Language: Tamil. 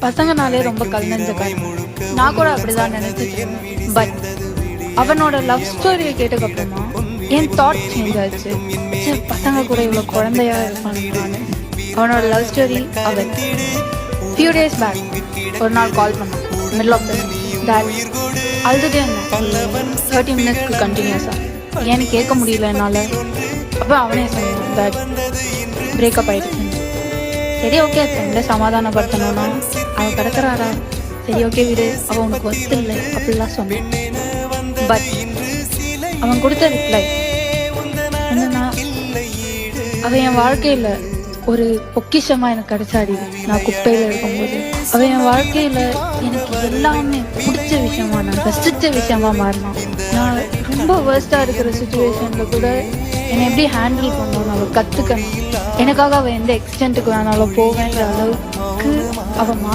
பசங்கனாலே ரொம்ப கல்நெஞ்சக்காரி. நான் கூட அப்படிதான் நினைச்சிட்டேன். பட் அவனோட லவ் ஸ்டோரியை கேட்டதுக்கப்புறமா என் தாட் சேஞ்ச் ஆச்சு. சரி, பசங்க கூட இவ்வளோ குழந்தையா இருப்பான்னு. அவனோட லவ் ஸ்டோரி அவன் ஃபியூ டேஸ் பேக் ஒரு நாள் கால் பண்ணான். மிடில் ஆஃப் தட் அழுதுட்டே இருந்தேன் 30 மினிட்ஸ்க்கு கண்டினியூஸாக. ஏன்னு கேட்க முடியல என்னால். அப்போ அவனே சொன்னான் தட் பிரேக்கப் ஆகிடுச்சு. சரி, ஓகே, ஃப்ரெண்டை சமாதானப்படுத்தணும்னா அவன் கிடக்கிறாரா, சரி ஓகே விடு, அவன் உனக்கு ஒத்து இல்லை அப்படிலாம் சொன்னான். பட் அவன் கொடுத்த ரிப்ளை என்னன்னா, அவன் என் வாழ்க்கையில் ஒரு பொக்கிஷமா எனக்கு கிடைச்சாடி. நான் குப்பையில் இருக்கும்போது அவன் என் வாழ்க்கையில் எனக்கு எல்லாமே பிடிச்ச விஷயமா, நான் ரசித்த விஷயமா மாறினான். நான் ரொம்ப வேர்ஸ்டாக இருக்கிற சுச்சுவேஷனில் கூட என்னை எப்படி ஹேண்டில் பண்ணணும்னு அவள் கற்றுக்கணும். எனக்காக அவள் எந்த எக்ஸ்டென்ட்டுக்கு வேணாலும் போவேன்ற அளவுக்கு அவள்